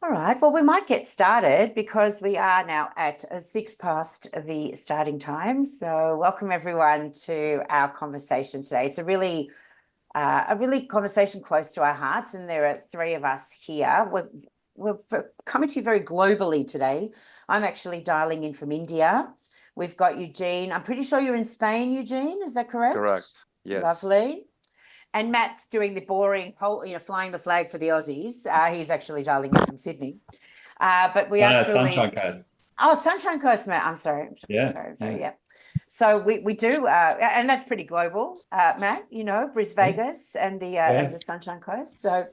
All right, well, we might get started because we are now at 6 past the starting time. So welcome everyone to our conversation today. It's a really conversation close to our hearts, and there are 3 of us here. We're coming to you very globally today. I'm actually dialing in from India. We've got Eugene. I'm pretty sure you're in Spain, Eugene. Is that correct? Correct. Yes. Lovely. And Matt's doing the boring, flying the flag for the Aussies. He's actually dialing in from Sydney. But we are truly... Sunshine Coast. Oh, Sunshine Coast, Matt. I'm sorry. Yeah. So we do, and that's pretty global, Matt, Bris Vegas and the Sunshine Coast. So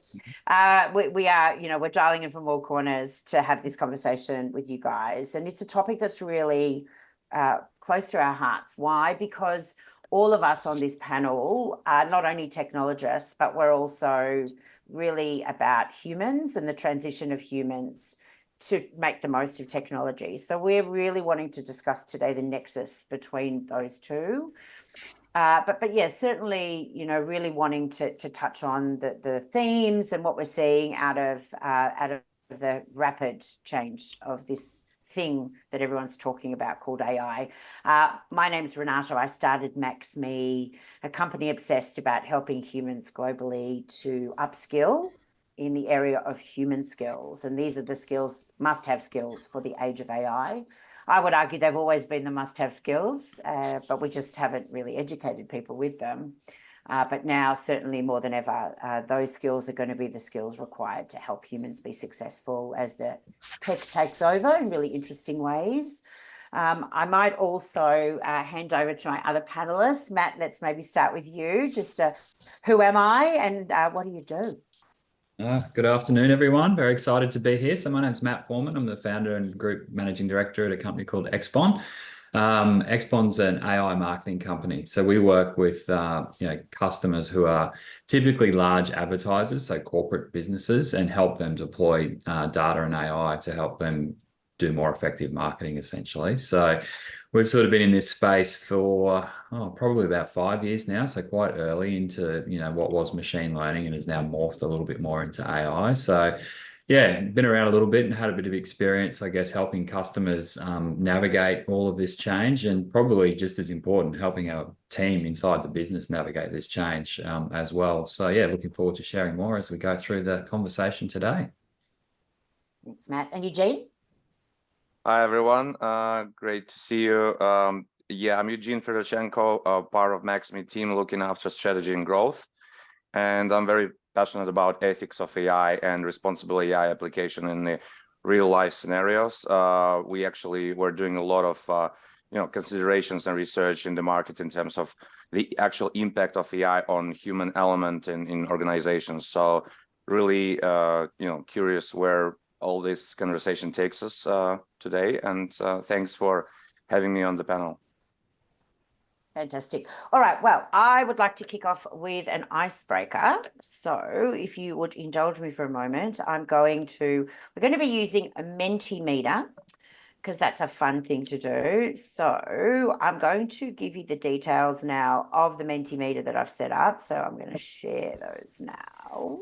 we are, we're dialing in from all corners to have this conversation with you guys. And it's a topic that's really close to our hearts. Why? Because all of us on this panel are not only technologists, but we're also really about humans and the transition of humans to make the most of technology. So we're really wanting to discuss today the nexus between those two. But yeah, certainly, really wanting to touch on the themes and what we're seeing out of the rapid change of this thing that everyone's talking about called AI. My name's Renata. I started Maxme, a company obsessed about helping humans globally to upskill in the area of human skills. And these are the skills, must-have skills for the age of AI. I would argue they've always been the must-have skills, but we just haven't really educated people with them. But now, certainly more than ever, those skills are going to be the skills required to help humans be successful as the tech takes over in really interesting ways. I might also hand over to my other panelists. Matt, let's maybe start with you. Just who am I and what do you do? Good afternoon, everyone. Very excited to be here. So my name's Matt Forman. I'm the founder and group managing director at a company called XPON. XPON's an AI marketing company. So we work with customers who are typically large advertisers, so corporate businesses, and help them deploy data and AI to help them do more effective marketing, essentially. So we've sort of been in this space for probably about 5 years now, so quite early into what was machine learning and has now morphed a little bit more into AI. So yeah, been around a little bit and had a bit of experience, I guess, helping customers navigate all of this change, and probably just as important, helping our team inside the business navigate this change as well. So yeah, looking forward to sharing more as we go through the conversation today. Thanks, Matt. And Eugene? Hi, everyone. Great to see you. I'm Eugene Fedorchenko, part of Maxme team looking after strategy and growth. And I'm very passionate about ethics of AI and responsible AI application in the real life scenarios. We actually were doing a lot of considerations and research in the market in terms of the actual impact of AI on human element in organizations. So really curious where all this conversation takes us today, and thanks for having me on the panel. Fantastic. All right, well, I would like to kick off with an icebreaker. So if you would indulge me for a moment, we're going to be using a Mentimeter because that's a fun thing to do. So I'm going to give you the details now of the Mentimeter that I've set up. So I'm going to share those now.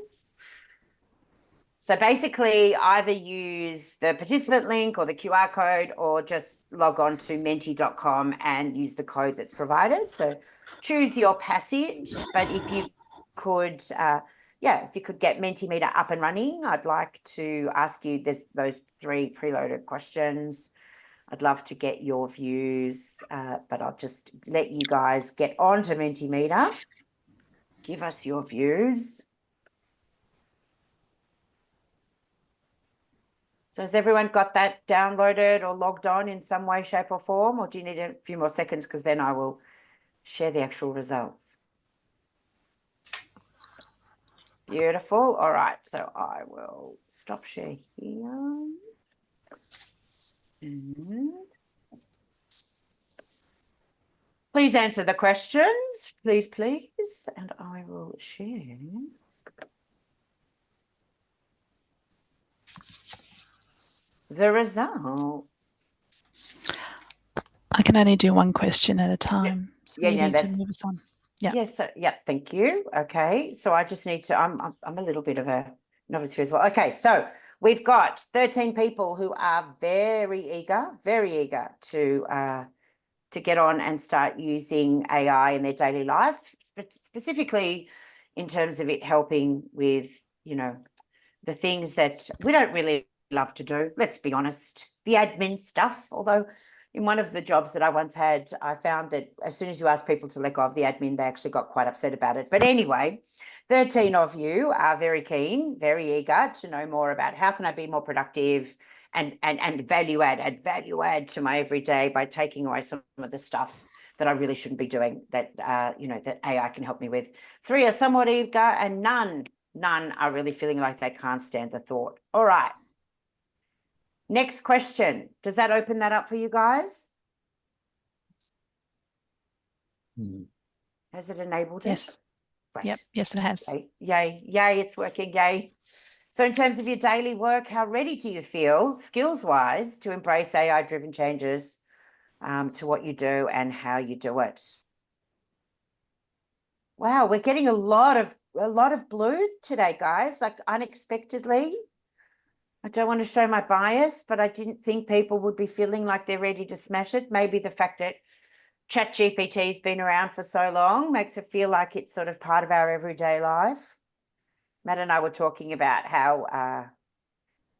So basically, either use the participant link or the QR code, or just log on to menti.com and use the code that's provided. So choose your passage. But if you could, if you could get Mentimeter up and running, I'd like to ask you those 3 preloaded questions. I'd love to get your views, but I'll just let you guys get on to Mentimeter. Give us your views. So has everyone got that downloaded or logged on in some way, shape or form? Or do you need a few more seconds? Because then I will share the actual results. Beautiful. All right. So I will stop share here. Please answer the questions. Please. And I will share. The results. I can only do one question at a time. So Yeah, need to move us on. Yeah. Yes. Thank you. Okay. So I just need to. I'm a little bit of a novice here as well. Okay. So we've got 13 people who are very eager to get on and start using AI in their daily life, specifically in terms of it helping with, you know, the things that we don't really love to do. Let's be honest, the admin stuff. Although in one of the jobs that I once had, I found that as soon as you ask people to let go of the admin, they actually got quite upset about it. But anyway, 13 of you are very keen, very eager to know more about how can I be more productive and add value add to my everyday by taking away some of the stuff that I really shouldn't be doing that, you know, that AI can help me with. 3 are somewhat eager, and none are really feeling like they can't stand the thought. All right. Next question. Does that open that up for you guys? Has it enabled it? Yes. Right. Yep. Yes, it has. Yay, it's working, yay. So in terms of your daily work, how ready do you feel, skills-wise, to embrace AI-driven changes to what you do and how you do it? Wow, we're getting a lot of blue today, guys, like unexpectedly. I don't want to show my bias, but I didn't think people would be feeling like they're ready to smash it. Maybe the fact that ChatGPT has been around for so long makes it feel like it's sort of part of our everyday life. Matt and I were talking about how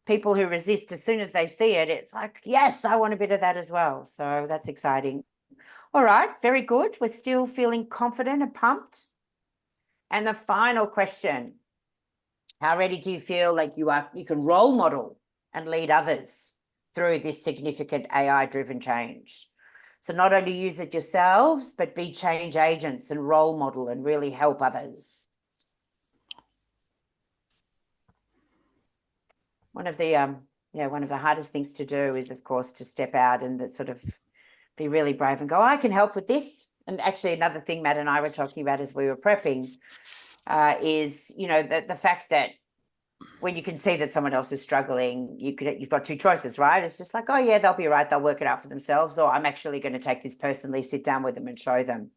people who resist, as soon as they see it, it's like, yes, I want a bit of that as well. So that's exciting. All right, very good. We're still feeling confident and pumped. And the final question, how ready do you feel like you can role model and lead others through this significant AI-driven change? So not only use it yourselves, but be change agents and role model and really help others. One of the hardest things to do is, of course, to step out and sort of be really brave and go, I can help with this. And actually, another thing Matt and I were talking about as we were prepping is, you know, the fact that when you can see that someone else is struggling, you've got 2 choices, right? It's just like, oh yeah, they'll be right, they'll work it out for themselves, or I'm actually going to take this personally, sit down with them and show them. And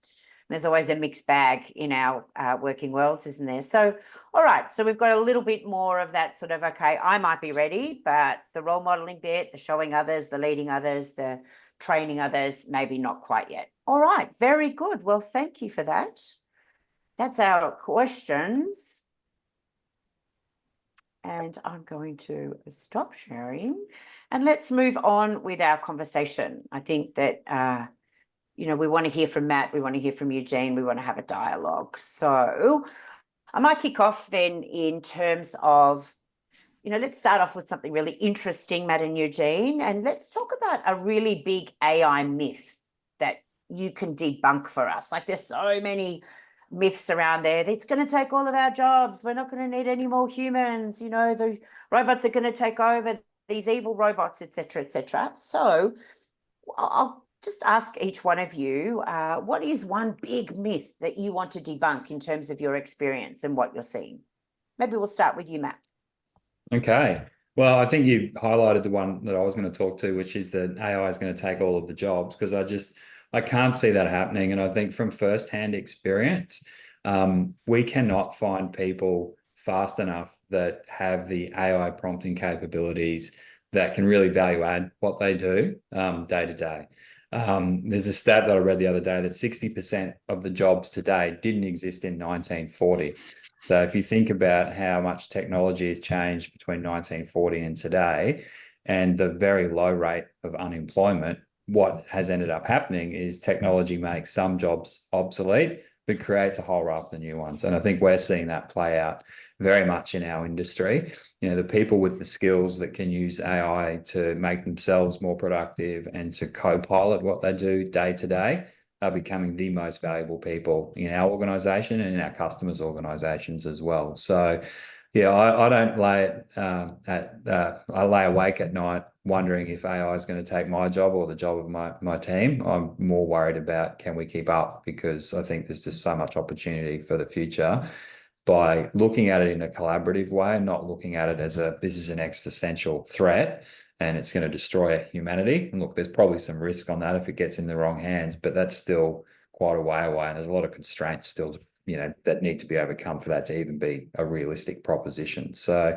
there's always a mixed bag in our working worlds, isn't there? So, all right, so we've got a little bit more of that sort of, okay, I might be ready, but the role modeling bit, the showing others, the leading others, the training others, maybe not quite yet. All right, very good. Well, thank you for that. That's our questions. And I'm going to stop sharing and let's move on with our conversation. I think that, you know, we want to hear from Matt, we want to hear from Eugene, we want to have a dialogue. So I might kick off then in terms of, you know, let's start off with something really interesting, Matt and Eugene, and let's talk about a really big AI myth that you can debunk for us. Like there's so many myths around there. It's going to take all of our jobs. We're not going to need any more humans. You know, the robots are going to take over, these evil robots, etc., etc. So I'll just ask each one of you, what is one big myth that you want to debunk in terms of your experience and what you're seeing? Maybe we'll start with you, Matt. Okay. Well, I think you highlighted the one that I was going to talk to, which is that AI is going to take all of the jobs, because I can't see that happening. And I think from firsthand experience, we cannot find people fast enough that have the AI prompting capabilities that can really value add what they do day to day. There's a stat that I read the other day that 60% of the jobs today didn't exist in 1940. So if you think about how much technology has changed between 1940 and today, and the very low rate of unemployment, what has ended up happening is technology makes some jobs obsolete, but creates a whole raft of new ones. And I think we're seeing that play out very much in our industry. You know, the people with the skills that can use AI to make themselves more productive and to co-pilot what they do day to day are becoming the most valuable people in our organization and in our customers' organizations as well. So, yeah, I don't lay it I lay awake at night wondering if AI is going to take my job or the job of my team. I'm more worried about, can we keep up? Because I think there's just so much opportunity for the future by looking at it in a collaborative way, not looking at it as this is an existential threat and it's going to destroy humanity. And look, there's probably some risk on that if it gets in the wrong hands, but that's still quite a way away. And there's a lot of constraints still, you know, that need to be overcome for that to even be a realistic proposition. So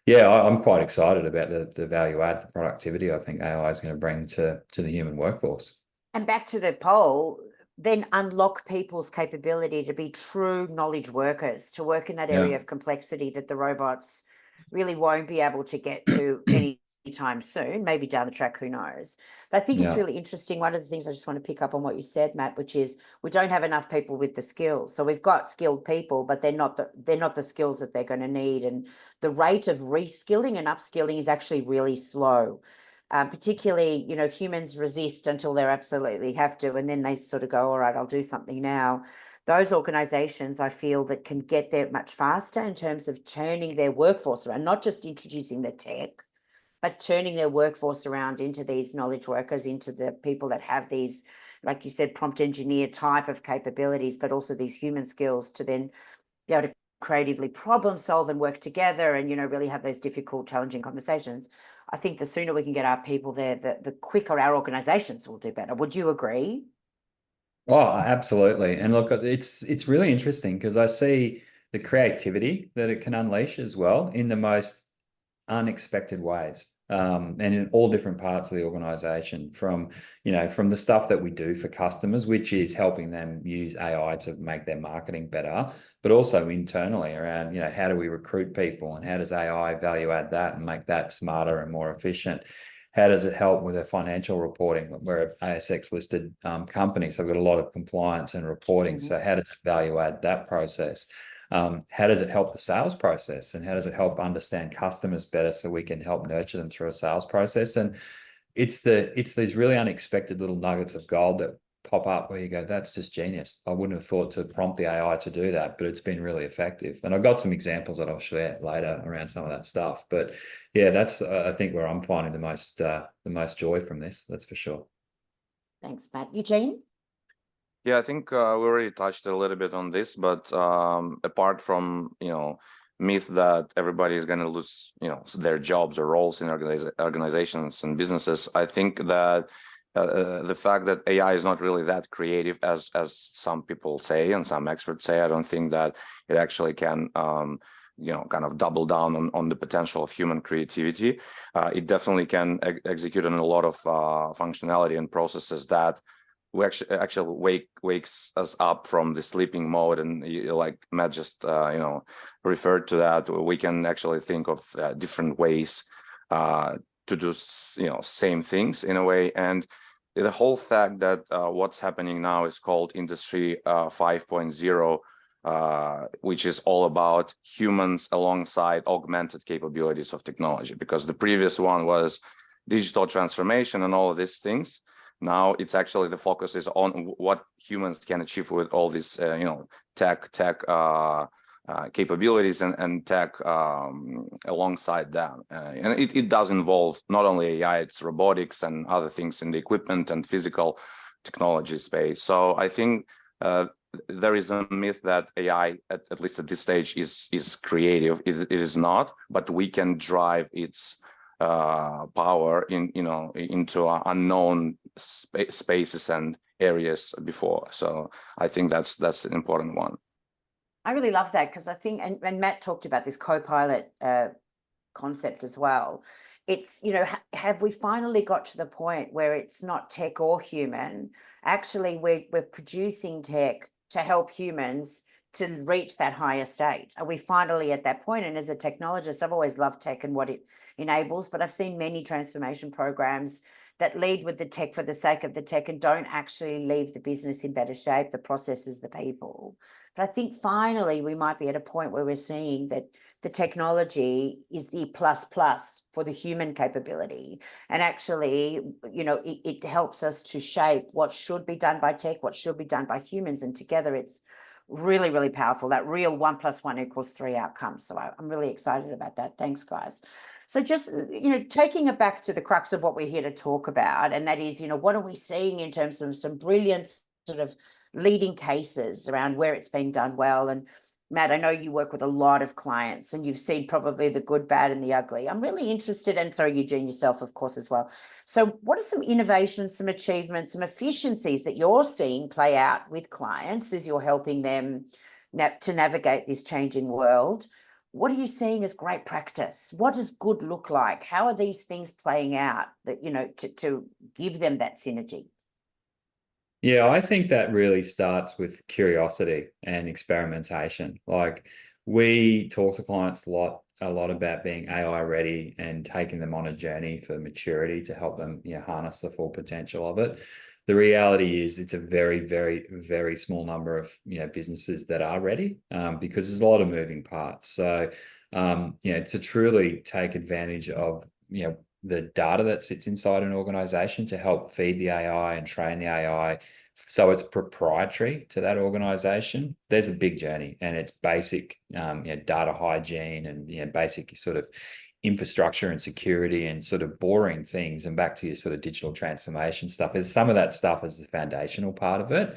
Yeah, I'm quite excited about the value add, the productivity I think AI is going to bring to the human workforce. And back to the poll, then unlock people's capability to be true knowledge workers, to work in that area of complexity that the robots really won't be able to get to anytime soon, maybe down the track, who knows. But I think it's really interesting. One of the things I just want to pick up on what you said, Matt, which is we don't have enough people with the skills. So we've got skilled people, but they're not the skills that they're going to need. And the rate of reskilling and upskilling is actually really slow. Particularly, you know, humans resist until they absolutely have to, and then they sort of go, all right, I'll do something now. Those organizations, I feel, that can get there much faster in terms of turning their workforce around, not just introducing the tech, but turning their workforce around into these knowledge workers, into the people that have these, like you said, prompt engineer type of capabilities, but also these human skills to then be able to creatively problem solve and work together and, you know, really have those difficult, challenging conversations. I think the sooner we can get our people there, the quicker our organizations will do better. Would you agree? Oh, absolutely. And look, it's really interesting because I see the creativity that it can unleash as well in the most unexpected ways. And in all different parts of the organization, from the stuff that we do for customers, which is helping them use AI to make their marketing better, but also internally around, how do we recruit people and how does AI value add that and make that smarter and more efficient? How does it help with their financial reporting? We're an ASX listed company, so we've got a lot of compliance and reporting. So how does it value add that process? How does it help the sales process, and how does it help understand customers better so we can help nurture them through a sales process? And it's these really unexpected little nuggets of gold that pop up where you go, that's just genius. I wouldn't have thought to prompt the AI to do that, but it's been really effective. And I've got some examples that I'll share later around some of that stuff. But yeah, that's I think where I'm finding the most joy from this. That's for sure. Thanks, Matt. Eugene? Yeah, I think we already touched a little bit on this, but apart from, myth that everybody is going to lose, their jobs or roles in organizations and businesses, I think that the fact that AI is not really that creative as some people say and some experts say, I don't think that it actually can, kind of double down on the potential of human creativity. It definitely can execute on a lot of functionality and processes that we actually wakes us up from the sleeping mode, and like Matt just referred to that, we can actually think of different ways to do same things in a way. And the whole fact that what's happening now is called Industry 5.0, which is all about humans alongside augmented capabilities of technology, because the previous one was digital transformation and all of these things. Now it's actually the focus is on what humans can achieve with all these, tech capabilities and tech alongside that. And it does involve not only AI, it's robotics and other things in the equipment and physical technology space. So I think there is a myth that AI, at least at this stage, is creative. It is not, but we can drive its power into unknown spaces and areas before. So I think that's an important one. I really love that, because I think, and Matt talked about this co-pilot concept as well. It's, have we finally got to the point where it's not tech or human? Actually, we're producing tech to help humans to reach that higher state. Are we finally at that point? And as a technologist, I've always loved tech and what it enables, but I've seen many transformation programs that lead with the tech for the sake of the tech and don't actually leave the business in better shape, the processes, the people. But I think finally we might be at a point where we're seeing that the technology is the plus for the human capability. And actually, it helps us to shape what should be done by tech, what should be done by humans. And together it's really, really powerful, that real 1 + 1 = 3 outcomes. So I'm really excited about that. Thanks, guys. So just, taking it back to the crux of what we're here to talk about, and that is, what are we seeing in terms of some brilliant sort of leading cases around where it's been done well. And Matt, I know you work with a lot of clients and you've seen probably the good, bad, and the ugly. I'm really interested, and sorry, Eugene, yourself, of course, as well. So what are some innovations, some achievements, some efficiencies that you're seeing play out with clients as you're helping them to navigate this changing world? what are you seeing as great practice? What does good look like? How are these things playing out that, you know, to give them that synergy? Yeah, I think that really starts with curiosity and experimentation. Like, we talk to clients a lot about being AI ready and taking them on a journey for maturity to help them, you know, harness the full potential of it. The reality is it's a very, very, very small number of, you know, businesses that are ready, because there's a lot of moving parts. So, you know, to truly take advantage of, you know, the data that sits inside an organization to help feed the AI and train the AI so it's proprietary to that organization, there's a big journey, and it's basic, you know, data hygiene and, you know, basic sort of infrastructure and security and sort of boring things, and back to your sort of digital transformation stuff. There's some of that stuff as the foundational part of it.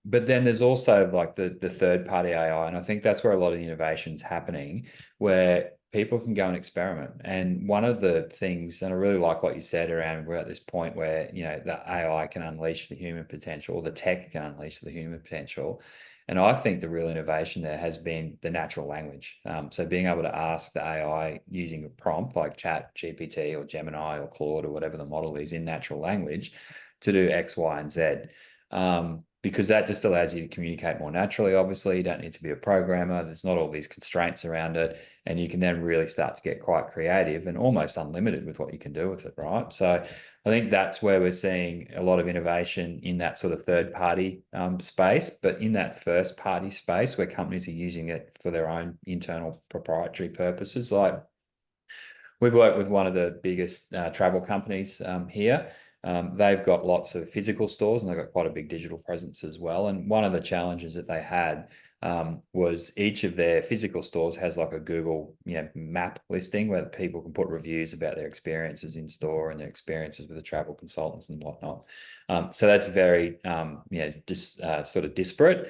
But then there's also like the third party AI, and I think that's where a lot of the innovation's happening, where people can go and experiment. And one of the things, and I really like what you said around, we're at this point where, you know, the AI can unleash the human potential, or the tech can unleash the human potential. And I think the real innovation there has been the natural language. So being able to ask the AI using a prompt like Chat GPT or Gemini or Claude or whatever the model is in natural language to do X, Y, and Z. Because that just allows you to communicate more naturally. Obviously, you don't need to be a programmer. There's not all these constraints around it. And you can then really start to get quite creative and almost unlimited with what you can do with it, right? So I think that's where we're seeing a lot of innovation in that sort of third party space, but in that first party space where companies are using it for their own internal proprietary purposes. Like, we've worked with one of the biggest travel companies here. They've got lots of physical stores, and they've got quite a big digital presence as well. And one of the challenges that they had was each of their physical stores has like a Google, you know, map listing where people can put reviews about their experiences in store and their experiences with the travel consultants and whatnot. So that's very, you know, just sort of disparate.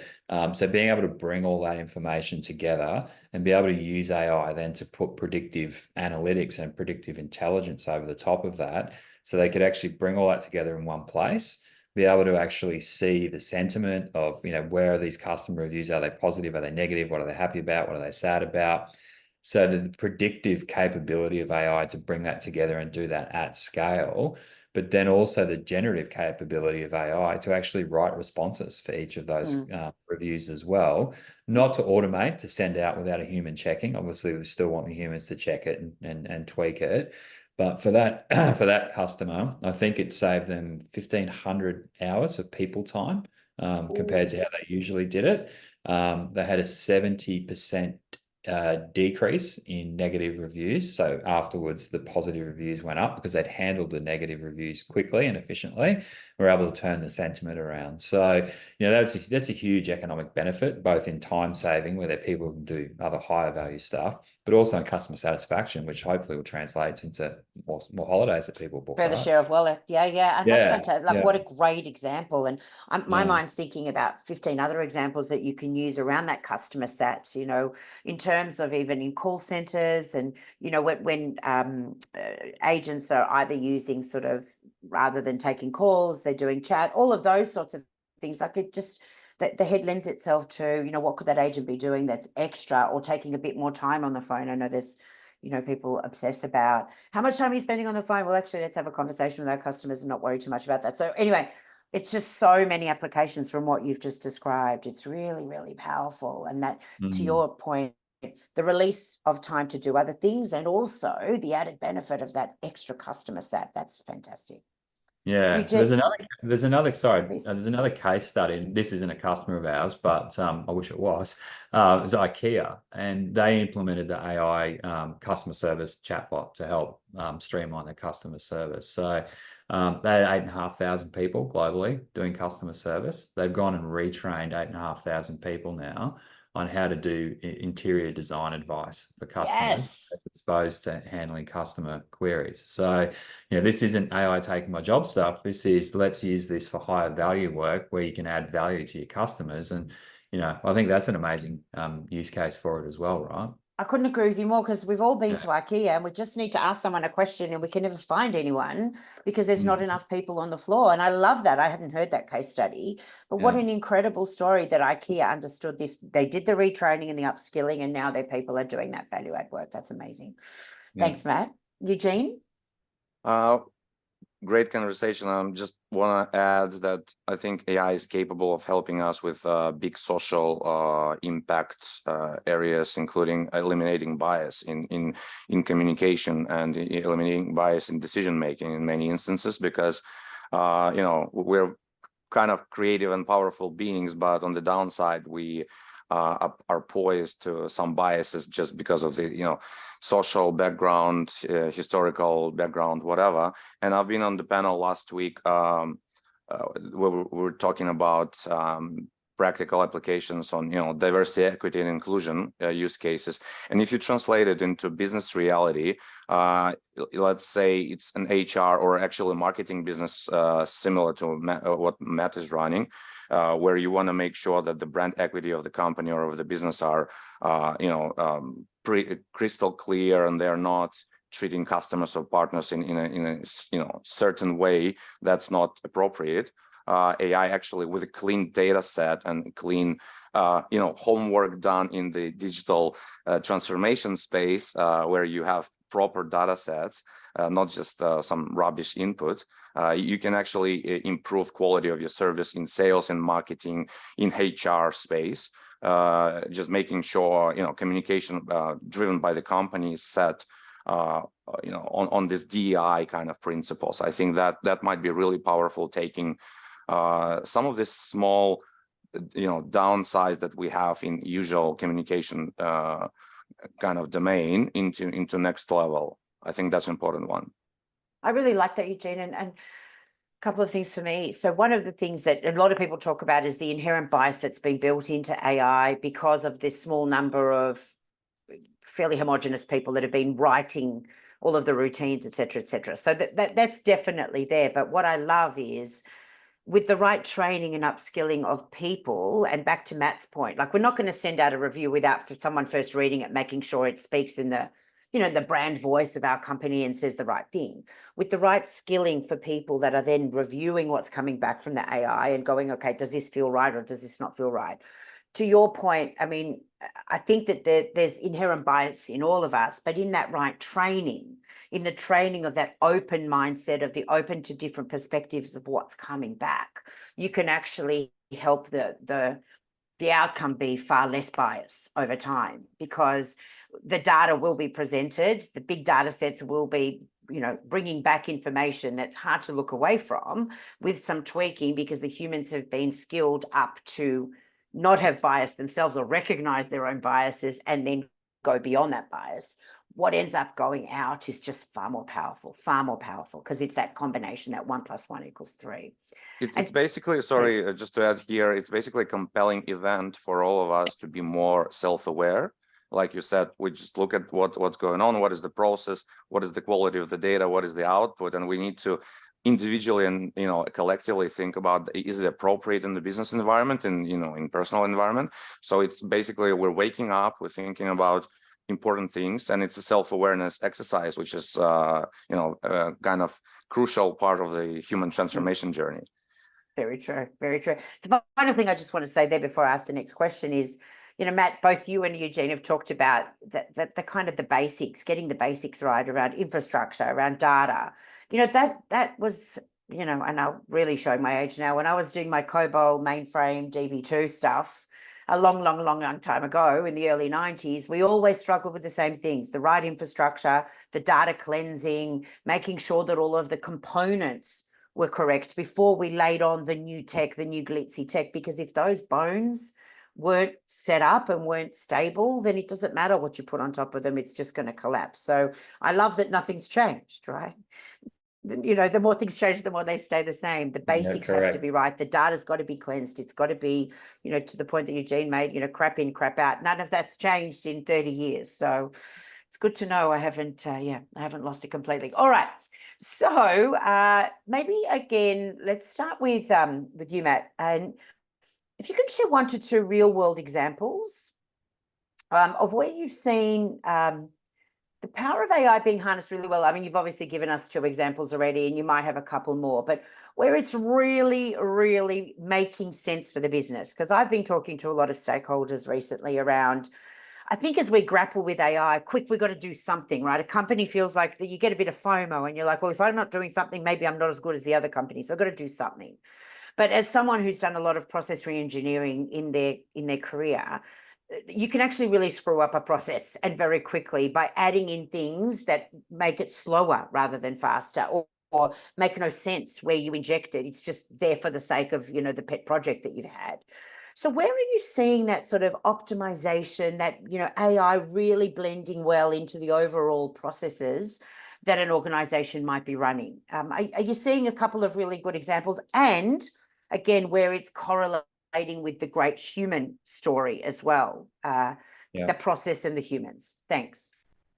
So being able to bring all that information together and be able to use AI then to put predictive analytics and predictive intelligence over the top of that, so they could actually bring all that together in one place, be able to actually see the sentiment of, you know, where are these customer reviews? Are they positive? Are they negative? What are they happy about? What are they sad about? So the predictive capability of AI to bring that together and do that at scale, but then also the generative capability of AI to actually write responses for each of those reviews as well, not to automate, to send out without a human checking. Obviously, we still want the humans to check it and tweak it. But for that for that customer, I think it saved them 1,500 hours of people time compared to how they usually did it. They had a 70% decrease in negative reviews. So afterwards, the positive reviews went up because they'd handled the negative reviews quickly and efficiently. We're able to turn the sentiment around. So, you know, that's a huge economic benefit, both in time saving, where their people can do other higher value stuff, but also in customer satisfaction, which hopefully will translate into more holidays that people book. Further share of wallet. Yeah. And that's fantastic. Like, what a great example. And my mind's thinking about 15 other examples that you can use around that customer sat, you know, in terms of even in call centers, and, you know, when agents are either using sort of, rather than taking calls, they're doing chat, all of those sorts of things. Like, it just, the head lends itself to, you know, what could that agent be doing that's extra, or taking a bit more time on the phone? I know there's, you know, people obsess about how much time are you spending on the phone. Well, actually, let's have a conversation with our customers and not worry too much about that. So anyway, it's just so many applications from what you've just described. It's really, really powerful. And that, to your point, the release of time to do other things, and also the added benefit of that extra customer sat. That's fantastic. Yeah, Eugene, there's another case study, and this isn't a customer of ours, but I wish it was. It was IKEA, and they implemented the AI customer service chatbot to help streamline their customer service. So they had 8,500 people globally doing customer service. They've gone and retrained 8,500 people now on how to do interior design advice for customers, as opposed to handling customer queries. So, you know, this isn't AI taking my job stuff. This is, let's use this for higher value work where you can add value to your customers. And, you know, I think that's an amazing use case for it as well, right? I couldn't agree with you more, because we've all been to IKEA and we just need to ask someone a question and we can never find anyone because there's not enough people on the floor. And I love that. I hadn't heard that case study, but what an incredible story that IKEA understood this. They did the retraining and the upskilling, and now their people are doing that value add work. That's amazing. Thanks, Matt. Eugene? Great conversation. I just want to add that I think AI is capable of helping us with big social impact areas, including eliminating bias in communication and eliminating bias in decision making in many instances, because you know, we're kind of creative and powerful beings, but on the downside, we are poised to some biases just because of the, you know, social background, historical background, whatever. And I've been on the panel last week where we were talking about practical applications on, you know, diversity, equity, and inclusion use cases. And if you translate it into business reality, let's say it's an HR or actually a marketing business similar to what Matt is running, where you want to make sure that the brand equity of the company or of the business are, you know, crystal clear, and they're not treating customers or partners in a you know, certain way that's not appropriate. AI actually, with a clean data set and clean you know, homework done in the digital transformation space, where you have proper data sets, not just some rubbish input, you can actually improve quality of your service in sales and marketing, in HR space, just making sure, you know, communication driven by the company is set you know, on this DEI kind of principles. I think that might be really powerful, taking some of this small, you know, downside that we have in usual communication kind of domain into next level. I think that's an important one. I really like that, Eugene, and a couple of things for me. So one of the things that a lot of people talk about is the inherent bias that's been built into AI because of this small number of fairly homogenous people that have been writing all of the routines, et cetera, et cetera. So that's definitely there. But what I love is, with the right training and upskilling of people, and back to Matt's point, like, we're not going to send out a review without someone first reading it, making sure it speaks in the, you know, the brand voice of our company and says the right thing. With the right skilling for people that are then reviewing what's coming back from the AI and going, okay, does this feel right or does this not feel right? To your point, I mean, I think that there's inherent bias in all of us, but in that right training, in the training of that open mindset, of the open to different perspectives of what's coming back, you can actually help the outcome be far less bias over time, because the data will be presented, the big data sets will be, you know, bringing back information that's hard to look away from, with some tweaking, because the humans have been skilled up to not have bias themselves or recognize their own biases and then go beyond that bias. What ends up going out is just far more powerful, because it's that combination, that 1 + 1 = 3. It's basically, sorry, just to add here, it's basically a compelling event for all of us to be more self-aware. Like you said, we just look at what's going on, what is the process, what is the quality of the data, what is the output, and we need to individually and, you know, collectively think about, is it appropriate in the business environment and, you know, in personal environment. So it's basically, we're waking up, we're thinking about important things, and it's a self-awareness exercise, which is you know, kind of crucial part of the human transformation journey. Very true, very true. The final thing I just want to say there before I ask the next question is, you know, Matt, both you and Eugene have talked about the kind of the basics, getting the basics right around infrastructure, around data. You know, that was, you know, and I'm really showing my age now, when I was doing my COBOL mainframe DB2 stuff a long time ago in the early 90s, we always struggled with the same things: the right infrastructure, the data cleansing, making sure that all of the components were correct before we laid on the new tech, the new glitzy tech, because if those bones weren't set up and weren't stable, then it doesn't matter what you put on top of them, it's just going to collapse. So I love that nothing's changed, right? You know, the more things change, the more they stay the same. The basics have to be right. The data's got to be cleansed. It's got to be, you know, to the point that Eugene made, you know, crap in, crap out. None of that's changed in 30 years. So it's good to know I haven't lost it completely. All right. So maybe again, let's start with you, Matt. And if you could share 1 to 2 real world examples of where you've seen the power of AI being harnessed really well. I mean, you've obviously given us 2 examples already, and you might have a couple more, but where it's really, really making sense for the business. Because I've been talking to a lot of stakeholders recently around, I think as we grapple with AI, we've got to do something, right? A company feels like you get a bit of FOMO and you're like, well, if I'm not doing something, maybe I'm not as good as the other company. So I've got to do something. But as someone who's done a lot of process re-engineering in their career, you can actually really screw up a process, and very quickly, by adding in things that make it slower rather than faster, or make no sense where you inject it. It's just there for the sake of, you know, the pet project that you've had. So where are you seeing that sort of optimization, that, you know, AI really blending well into the overall processes that an organization might be running? Are you seeing a couple of really good examples? And again, where it's correlating with the great human story as well, the process and the humans. Thanks.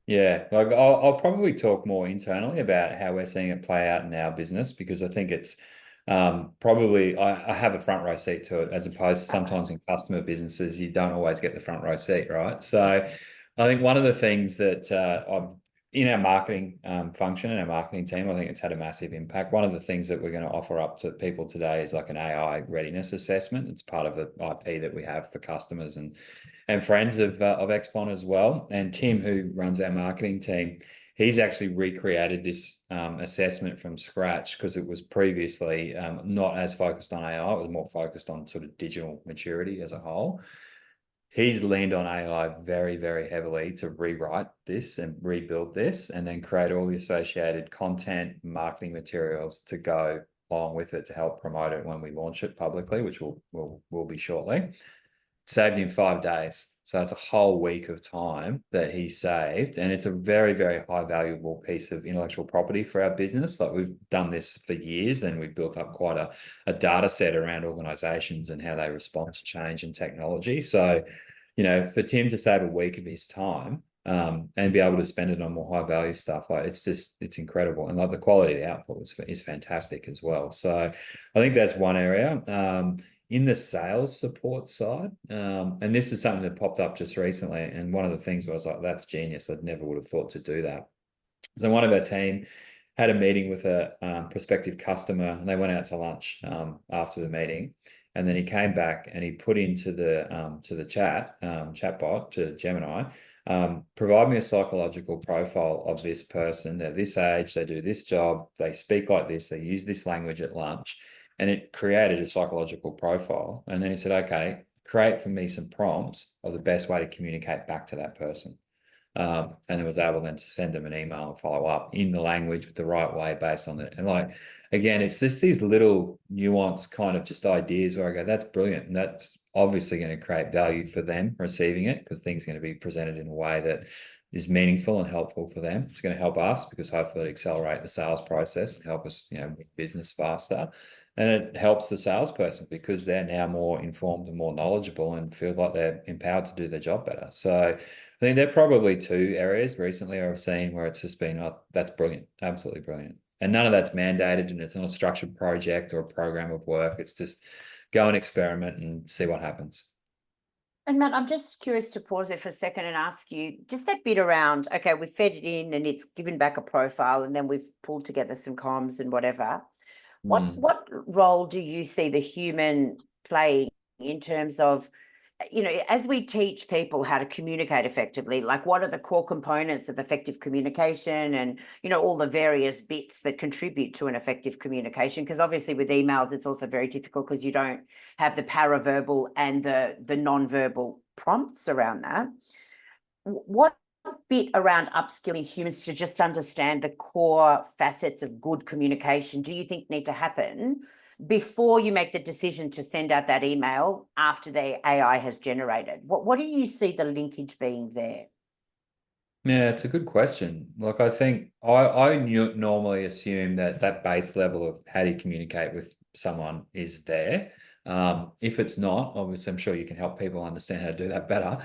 Yeah, like I'll probably talk more internally about how we're seeing it play out in our business, because I think it's probably I have a front row seat to it, as opposed to sometimes in customer businesses you don't always get the front row seat, right? So I think one of the things that in our marketing function and our marketing team, I think it's had a massive impact. One of the things that we're going to offer up to people today is like an AI readiness assessment. It's part of the IP that we have for customers and friends of XPON as well. And Tim, who runs our marketing team, he's actually recreated this assessment from scratch, because it was previously not as focused on AI. It was more focused on sort of digital maturity as a whole. He's leaned on AI very, very heavily to rewrite this and rebuild this, and then create all the associated content, marketing materials to go along with it to help promote it when we launch it publicly, which will be shortly. Saved him 5 days. So it's a whole week of time that he saved. And it's a very, very high valuable piece of intellectual property for our business. Like, we've done this for years, and we've built up quite a data set around organizations and how they respond to change and technology. So, you know, for Tim to save a week of his time and be able to spend it on more high value stuff, like, it's incredible. And like, the quality of the output is fantastic as well. So I think that's one area. In the sales support side, and this is something that popped up just recently, and one of the things was like, that's genius. I never would have thought to do that. So one of our team had a meeting with a prospective customer, and they went out to lunch after the meeting, and then he came back and he put into the chatbot, to Gemini, provide me a psychological profile of this person. They're this age, they do this job, they speak like this, they use this language at lunch. And it created a psychological profile. And then he said, okay, create for me some prompts of the best way to communicate back to that person. And it was able then to send them an email and follow up in the language with the right way based on it. And like, again, it's just these little nuanced kind of just ideas where I go, that's brilliant. And that's obviously going to create value for them receiving it, because things are going to be presented in a way that is meaningful and helpful for them. It's going to help us, because hopefully it'll accelerate the sales process and help us, you know, make business faster. And it helps the salesperson, because they're now more informed and more knowledgeable and feel like they're empowered to do their job better. So I think they're probably 2 areas recently I've seen where it's just been, oh, that's brilliant, absolutely brilliant. And none of that's mandated, and it's not a structured project or a program of work. It's just go and experiment and see what happens. And Matt, I'm just curious to pause it for a second and ask you just that bit around, okay, we've fed it in and it's given back a profile, and then we've pulled together some comms and whatever. What role do you see the human playing in terms of, you know, as we teach people how to communicate effectively, like, what are the core components of effective communication, and, you know, all the various bits that contribute to an effective communication? Because obviously with emails, it's also very difficult because you don't have the paraverbal and the non-verbal prompts around that. What bit around upskilling humans to just understand the core facets of good communication do you think need to happen before you make the decision to send out that email after the AI has generated? What do you see the linkage being there? Yeah, it's a good question. Like, I think I normally assume that base level of how do you communicate with someone is there. If it's not, obviously, I'm sure you can help people understand how to do that better.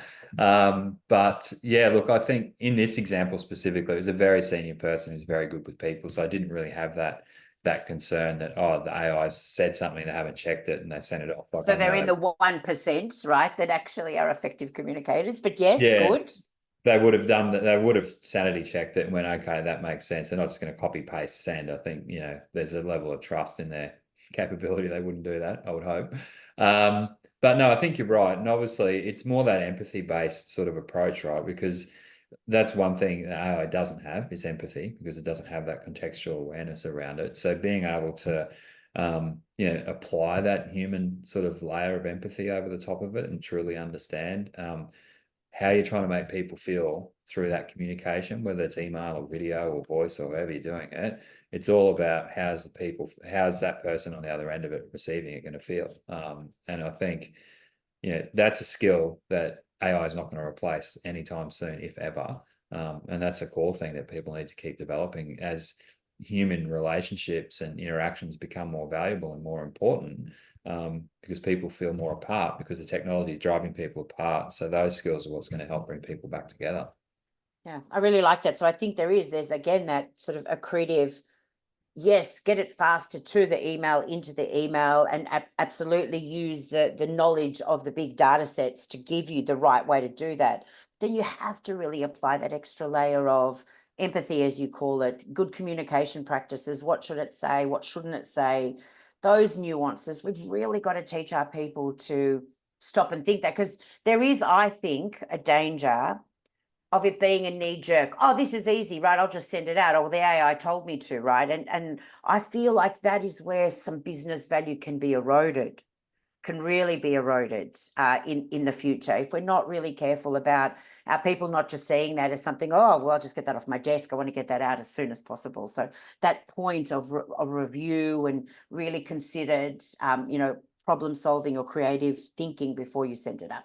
But yeah, look, I think in this example specifically, it was a very senior person who's very good with people. So I didn't really have that that concern that, oh, the AI said something, they haven't checked it and they've sent it off. Like, so they're in the 1%, right, that actually are effective communicators. But yes, good. They would have done that. They would have sanity checked it and went, okay, that makes sense. They're not just going to copy paste send. I think, you know, there's a level of trust in their capability. They wouldn't do that, I would hope. But no, I think you're right. And obviously it's more that empathy based sort of approach, right? Because that's one thing that AI doesn't have is empathy, because it doesn't have that contextual awareness around it. So being able to, you know, apply that human sort of layer of empathy over the top of it and truly understand, how you're trying to make people feel through that communication, whether it's email or video or voice or however you're doing it. It's all about how's that person on the other end of it receiving it going to feel. And I think, you know, that's a skill that AI is not going to replace anytime soon, if ever. And that's a core thing that people need to keep developing as human relationships and interactions become more valuable and more important, because people feel more apart because the technology is driving people apart. So those skills are what's going to help bring people back together. Yeah, I really like that. So I think there's again that sort of accretive, yes, get it faster to the email, into the email, and absolutely use the knowledge of the big data sets to give you the right way to do that. Then you have to really apply that extra layer of empathy, as you call it, good communication practices. What should it say? What shouldn't it say? Those nuances. We've really got to teach our people to stop and think that, because there is, I think, a danger of it being a knee jerk. Oh, this is easy, right? I'll just send it out. Or the AI told me to, right? And I feel like that is where some business value can be eroded, can really be eroded in the future. If we're not really careful about our people not just seeing that as something, oh, well, I'll just get that off my desk. I want to get that out as soon as possible. So that point of review and really considered, you know, problem solving or creative thinking before you send it up.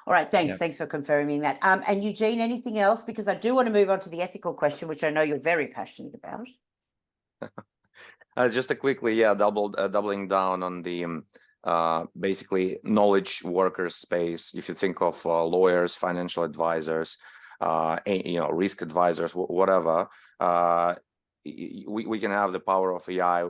All right, thanks. Yeah. Thanks for confirming that. And Eugene, anything else? Because I do want to move on to the ethical question, which I know you're very passionate about. Just quickly, doubling down on the basically knowledge worker space. If you think of lawyers, financial advisors, you know, risk advisors, whatever, we can have the power of AI,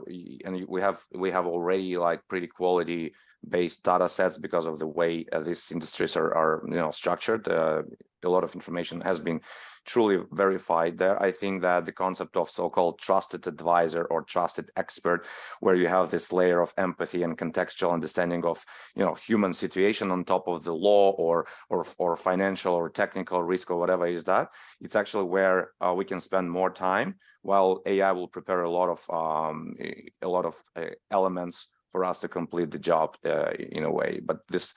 and we have already like pretty quality based data sets because of the way these industries are you know, structured. A lot of information has been truly verified there. I think that the concept of so-called trusted advisor or trusted expert, where you have this layer of empathy and contextual understanding of, you know, human situation on top of the law or financial or technical risk or whatever is that, it's actually where we can spend more time, while AI will prepare a lot of elements for us to complete the job in a way. But this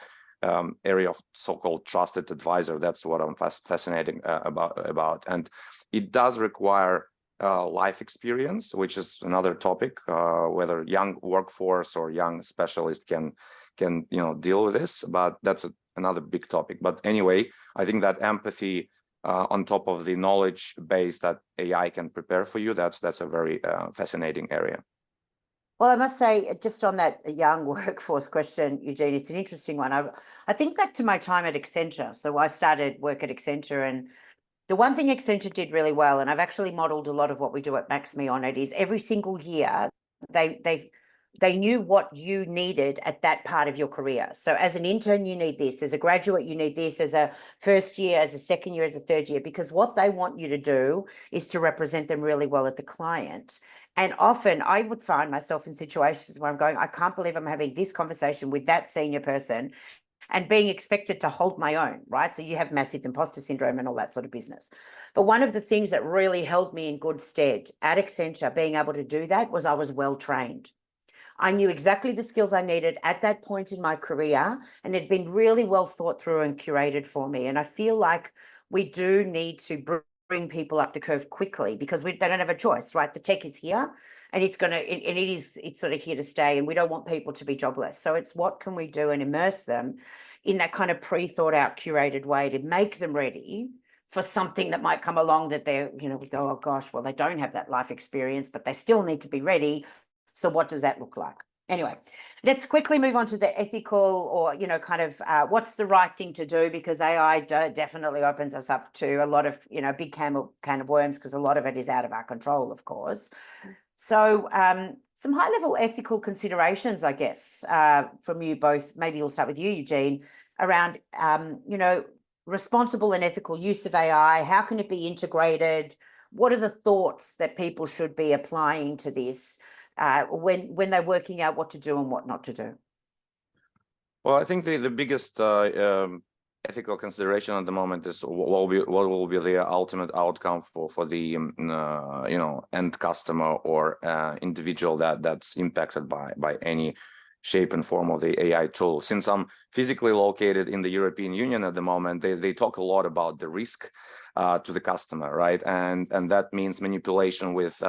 area of so-called trusted advisor, that's what I'm fascinating about. And it does require life experience, which is another topic, whether young workforce or young specialist can you know, deal with this, but that's another big topic. But anyway, I think that empathy on top of the knowledge base that AI can prepare for you, that's a very fascinating area. Well, I must say, just on that young workforce question, Eugene, it's an interesting one. I think back to my time at Accenture. So I started work at Accenture, and the one thing Accenture did really well, and I've actually modeled a lot of what we do at Maxme on it, is every single year they knew what you needed at that part of your career. So as an intern, you need this. As a graduate, you need this. As a first year, as a second year, as a third year, because what they want you to do is to represent them really well at the client. And often I would find myself in situations where I'm going, I can't believe I'm having this conversation with that senior person and being expected to hold my own, right? So you have massive imposter syndrome and all that sort of business. But one of the things that really held me in good stead at Accenture, being able to do that, was I was well trained. I knew exactly the skills I needed at that point in my career, and it had been really well thought through and curated for me. And I feel like we do need to bring people up the curve quickly, because they don't have a choice, right? The tech is here, and it's sort of here to stay, and we don't want people to be jobless. So it's what can we do and immerse them in that kind of pre-thought out, curated way to make them ready for something that might come along that they're, you know, we go, oh gosh, well, they don't have that life experience, but they still need to be ready. So what does that look like? Anyway, let's quickly move on to the ethical, or, you know, kind of what's the right thing to do, because AI definitely opens us up to a lot of, you know, big can of worms, because a lot of it is out of our control, of course. So some high-level ethical considerations, I guess, from you both. Maybe we'll start with you, Eugene, around, you know, responsible and ethical use of AI. How can it be integrated? What are the thoughts that people should be applying to this when they're working out what to do and what not to do? Well, I think the biggest ethical consideration at the moment is what will be the ultimate outcome for the you know, end customer or individual that's impacted by any shape and form of the AI tool. Since I'm physically located in the European Union at the moment, they talk a lot about the risk to the customer, right? And that means manipulation with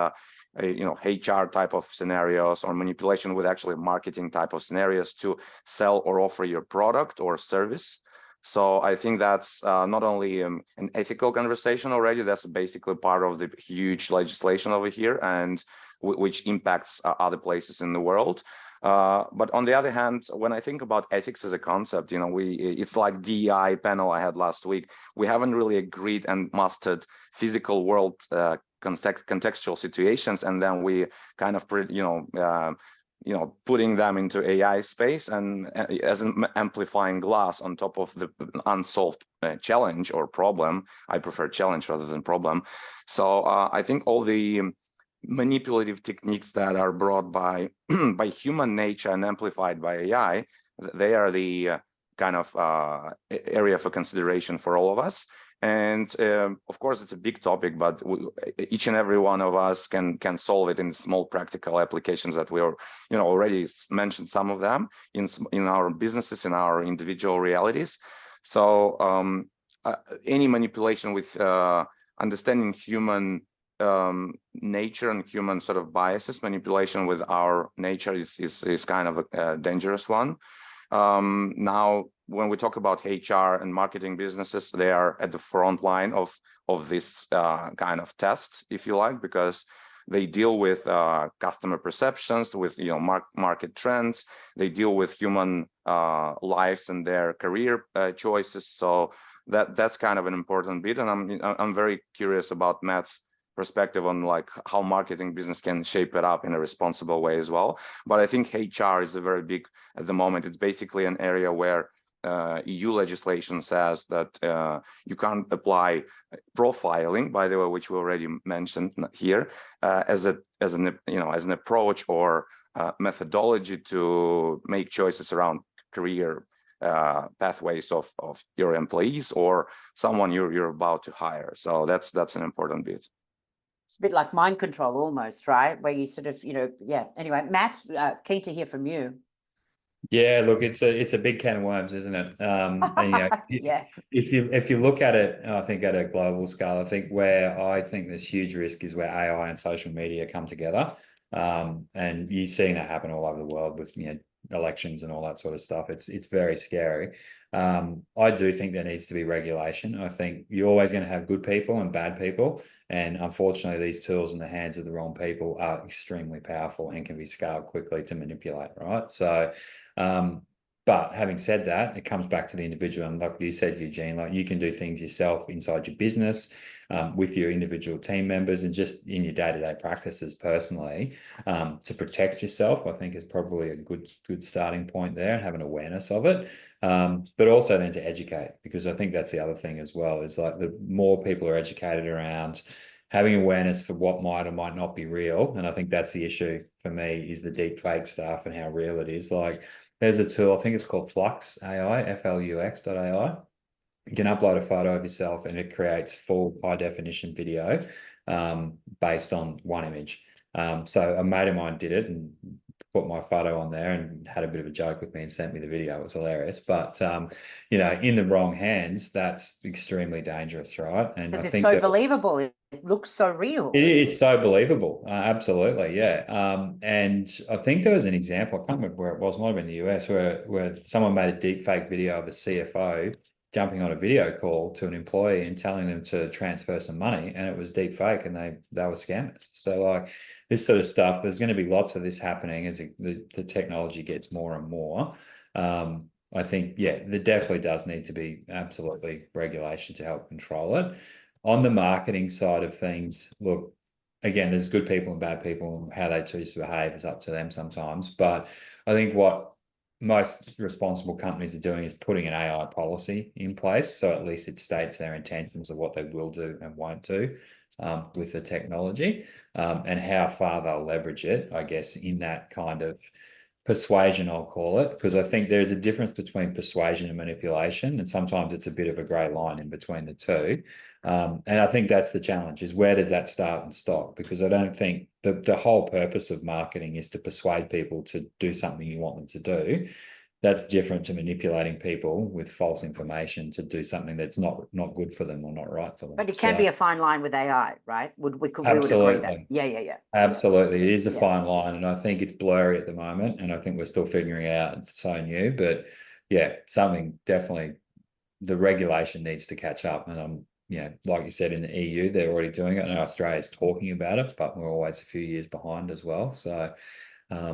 you know, HR type of scenarios, or manipulation with actually marketing type of scenarios to sell or offer your product or service. So I think that's not only an ethical conversation already, that's basically part of the huge legislation over here, and which impacts other places in the world. But on the other hand, when I think about ethics as a concept, you know, it's like DEI panel I had last week. We haven't really agreed and mastered physical world contextual situations, and then we kind of you know, putting them into AI space and as an amplifying glass on top of the unsolved challenge or problem. I prefer challenge rather than problem. So I think all the manipulative techniques that are brought by by human nature and amplified by AI, they are the kind of area for consideration for all of us. And of course, it's a big topic, but each and every one of us can solve it in small practical applications that we are, you know, already mentioned some of them in our businesses, in our individual realities. So any manipulation with understanding human nature and human sort of biases, manipulation with our nature is kind of a dangerous one. Now, when we talk about HR and marketing businesses, they are at the front line of this kind of test, if you like, because they deal with customer perceptions, with, you know, market trends. They deal with human lives and their career choices. So that's kind of an important bit, and I'm very curious about Matt's perspective on like how marketing business can shape it up in a responsible way as well. But I think HR is a very big at the moment. It's basically an area where EU legislation says that you can't apply profiling, by the way, which we already mentioned here, as an approach or methodology to make choices around career pathways of your employees or someone you're about to hire. So that's an important bit. It's a bit like mind control almost, right? Where you sort of, you know, yeah. Anyway, Matt, keen to hear from you. Yeah, look, it's a big can of worms, isn't it? And, you know, yeah. If you look at it, I think at a global scale, I think where I think there's huge risk is where AI and social media come together, and you're seeing that happen all over the world with, you know, elections and all that sort of stuff. It's very scary. I do think there needs to be regulation. I think you're always going to have good people and bad people, and unfortunately, these tools in the hands of the wrong people are extremely powerful and can be scaled quickly to manipulate. Right, so. But having said that, it comes back to the individual, and like you said, Eugene, like you can do things yourself inside your business, with your individual team members, and just in your day-to-day practices personally, to protect yourself. I think is probably a good starting point there, and have an awareness of it, but also then to educate, because I think that's the other thing as well, is like the more people are educated around having awareness for what might or might not be real. And I think that's the issue for me, is the deep fake stuff and how real it is. Like there's a tool, I think it's called Flux AI, FLUX.ai. You can upload a photo of yourself and it creates full high definition video based on one image. So a mate of mine did it and put my photo on there and had a bit of a joke with me and sent me the video. It was hilarious. But, you know, in the wrong hands, that's extremely dangerous, right? And because it's so believable. It looks so real. It's so believable. Absolutely, yeah. And I think there was an example, I can't remember where it was, it might have been the US, where someone made a deep fake video of a CFO jumping on a video call to an employee and telling them to transfer some money, and it was deep fake, and they were scammers. So like this sort of stuff, there's going to be lots of this happening as the technology gets more and more. I think, yeah, there definitely does need to be absolutely regulation to help control it. On the marketing side of things, look, again, there's good people and bad people, and how they choose to behave is up to them sometimes. But I think what most responsible companies are doing is putting an AI policy in place, so at least it states their intentions of what they will do and won't do with the technology, and how far they'll leverage it, I guess, in that kind of persuasion, I'll call it, because I think there's a difference between persuasion and manipulation, and sometimes it's a bit of a grey line in between the two. And I think that's the challenge, is where does that start and stop? Because I don't think the whole purpose of marketing is to persuade people to do something you want them to do. That's different to manipulating people with false information to do something that's not good for them or not right for them. But it can be a fine line with AI, right? We would agree that. Yeah. Absolutely. It is a fine line, and I think it's blurry at the moment, and I think we're still figuring it out. It's so new, but yeah, something definitely, the regulation needs to catch up. And like you said, in the EU, they're already doing it. I know Australia's talking about it, but we're always a few years behind as well. So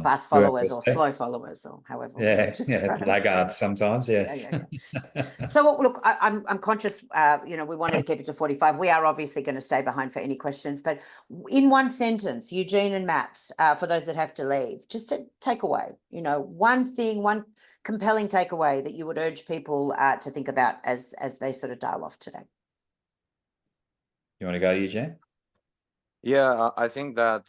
fast followers or slow followers, or however. Laggards sometimes, yes. So look, I'm conscious, we wanted to keep it to 45. We are obviously going to stay behind for any questions, but in one sentence, Eugene and Matt, for those that have to leave, just to take away, one compelling takeaway that you would urge people to think about as they sort of dial off today. You want to go, Eugene? Yeah, I think that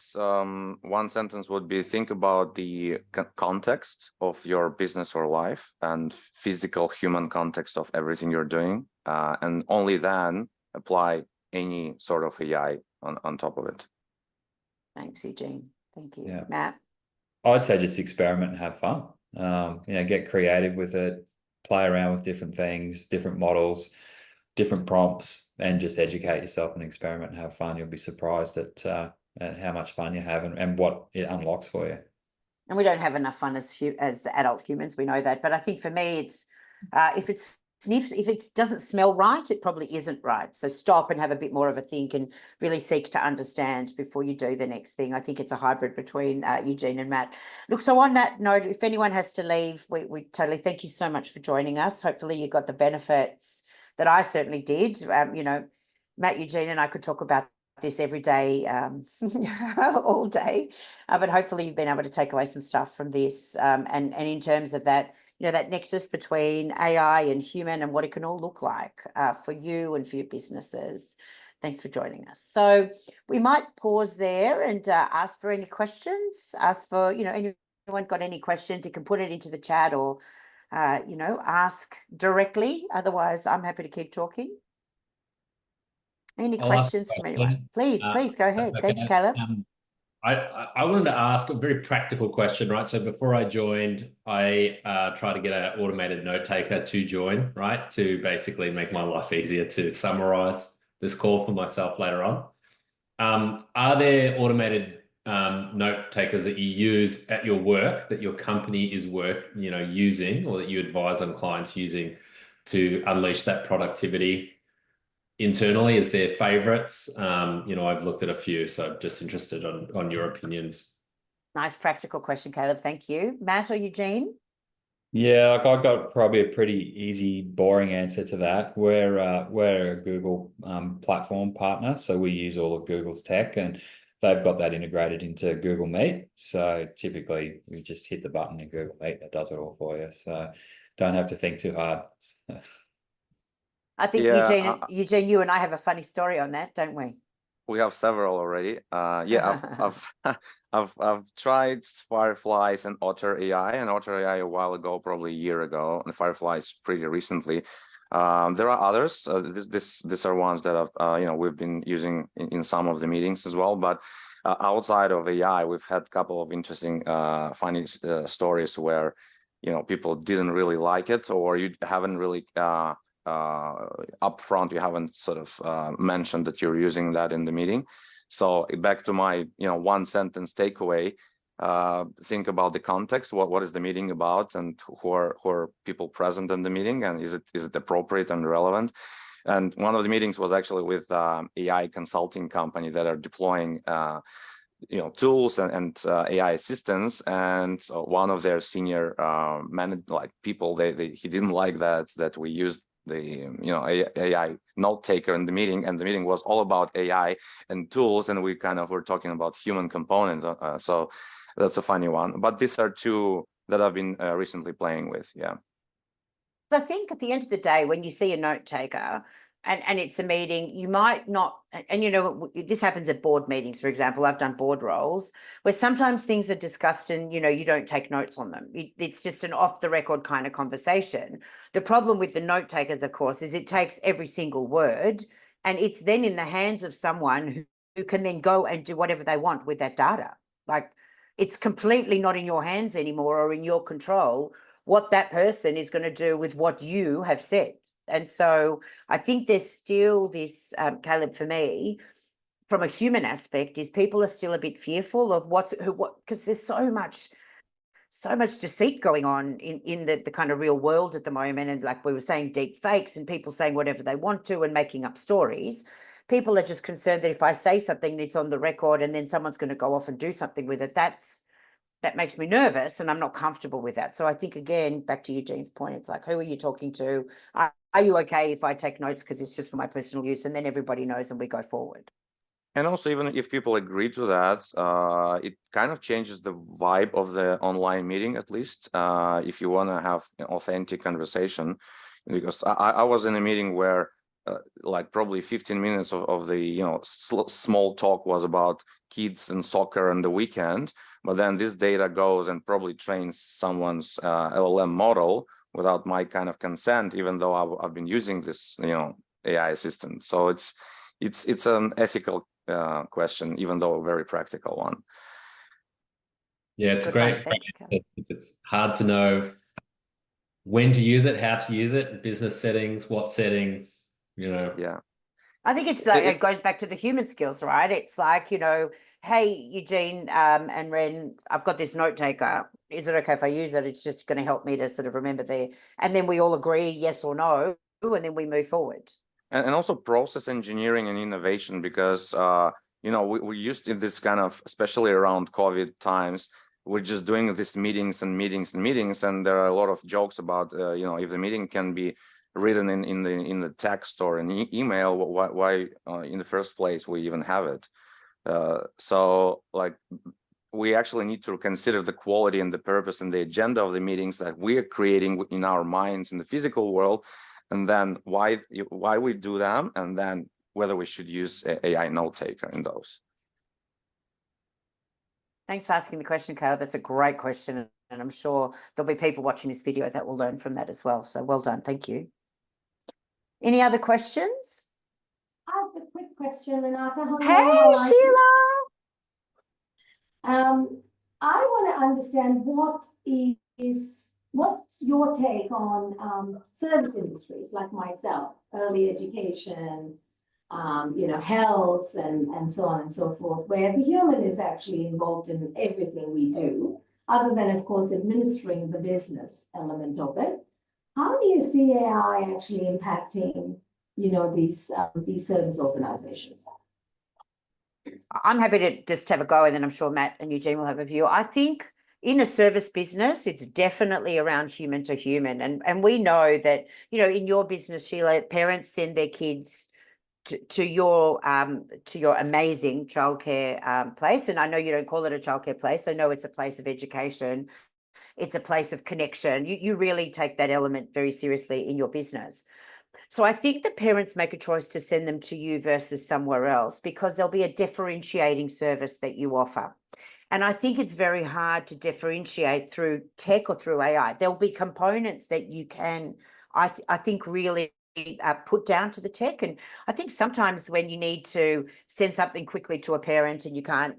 one sentence would be, think about the context of your business or life and physical human context of everything you're doing, and only then apply any sort of AI on top of it. Thanks, Eugene. Thank you. Yeah. Matt? I'd say just experiment and have fun. Get creative with it, play around with different things, different models, different prompts, and just educate yourself and experiment and have fun. You'll be surprised at how much fun you have and what it unlocks for you. And we don't have enough fun as adult humans, we know that. But I think for me, it's if it doesn't smell right, it probably isn't right. So stop and have a bit more of a think and really seek to understand before you do the next thing. I think it's a hybrid between Eugene and Matt. Look, so on that note, if anyone has to leave, we totally thank you so much for joining us. Hopefully you got the benefits that I certainly did. Matt, Eugene and I could talk about this every day, all day, but hopefully you've been able to take away some stuff from this, and in terms of that, that nexus between AI and human and what it can all look like for you and for your businesses. Thanks for joining us. So we might pause there and ask for any questions. Ask for, anyone got any questions, you can put it into the chat or ask directly. Otherwise, I'm happy to keep talking. Any questions from anyone? Please go ahead. Thanks, Caleb. I wanted to ask a very practical question, right? So before I joined, I tried to get an automated note taker to join, right? To basically make my life easier to summarize this call for myself later on. Are there automated note takers that you use at your work that your company is using, or that you advise on clients using to unleash that productivity internally? Is there favorites? I've looked at a few, so I'm just interested on your opinions. Nice practical question, Caleb. Thank you. Matt or Eugene? Yeah, I've got probably a pretty easy, boring answer to that. We're a Google platform partner, so we use all of Google's tech, and they've got that integrated into Google Meet. So typically, we just hit the button in Google Meet, it does it all for you. So don't have to think too hard. I think Eugene, you and I have a funny story on that, don't we? We have several already. I've tried Fireflies and Otter AI, a while ago, probably a year ago, and Fireflies pretty recently. There are others. These are ones that we've been using in some of the meetings as well. But outside of AI, we've had a couple of interesting, funny stories where people didn't really like it, or you haven't really upfront, you haven't sort of mentioned that you're using that in the meeting. So back to my one sentence takeaway, think about the context, what is the meeting about, and who are people present in the meeting, and is it appropriate and relevant. And one of the meetings was actually with AI consulting company that are deploying tools and AI assistants, and one of their senior people, he didn't like that we used the AI note taker in the meeting, and the meeting was all about AI and tools, and we kind of were talking about human component. So that's a funny one, but these are two that I've been recently playing with. Yeah. I think at the end of the day, when you see a note taker and it's a meeting, you might not, and this happens at board meetings, for example. I've done board roles where sometimes things are discussed and, you don't take notes on them. It's just an off the record kind of conversation. The problem with the note takers, of course, is it takes every single word, and it's then in the hands of someone who can then go and do whatever they want with that data. Like, it's completely not in your hands anymore or in your control what that person is going to do with what you have said. And so I think there's still this, Caleb, for me, from a human aspect, is people are still a bit fearful of what, because there's so much deceit going on in the kind of real world at the moment. And like we were saying, deep fakes and people saying whatever they want to and making up stories. People are just concerned that if I say something, it's on the record and then someone's going to go off and do something with it. That makes me nervous, and I'm not comfortable with that. So I think, again, back to Eugene's point, it's like, who are you talking to? Are you okay if I take notes because it's just for my personal use? And then everybody knows and we go forward. And also, even if people agree to that, it kind of changes the vibe of the online meeting, at least, if you want to have an authentic conversation. Because I was in a meeting where like probably 15 minutes of the small talk was about kids and soccer and the weekend, but then this data goes and probably trains someone's LLM model without my kind of consent, even though I've been using this AI assistant. So it's an ethical question, even though a very practical one. Yeah, it's great. It's hard to know when to use it, how to use it, business settings, what settings. Yeah, I think it's like it goes back to the human skills, right? It's like, hey, Eugene and Ren, I've got this note taker. Is it okay if I use it? It's just going to help me to sort of remember and then we all agree yes or no, and then we move forward. And also process engineering and innovation, because we used in this kind of, especially around COVID times, we're just doing these meetings and meetings and meetings, and there are a lot of jokes about if the meeting can be written in the text or an email, why in the first place we even have it. So like, we actually need to consider the quality and the purpose and the agenda of the meetings that we are creating in our minds in the physical world, and then why we do them, and then whether we should use AI note taker in those. Thanks for asking the question, Caleb. It's a great question, and I'm sure there'll be people watching this video that will learn from that as well. So well done. Thank you. Any other questions? I have a quick question, Renata. Hey, Sheila. I want to understand what's your take on service industries like myself, early education, health, and so on and so forth, where the human is actually involved in everything we do, other than, of course, administering the business element of it. How do you see AI actually impacting, these service organizations? I'm happy to just have a go, and then I'm sure Matt and Eugene will have a view. I think in a service business, it's definitely around human to human. And we know that, in your business, Sheila, parents send their kids to your amazing childcare place. And I know you don't call it a childcare place. I know it's a place of education. It's a place of connection. You really take that element very seriously in your business. So I think the parents make a choice to send them to you versus somewhere else because there'll be a differentiating service that you offer. And I think it's very hard to differentiate through tech or through AI. There'll be components that you can, I think, really put down to the tech. And I think sometimes when you need to send something quickly to a parent and you can't,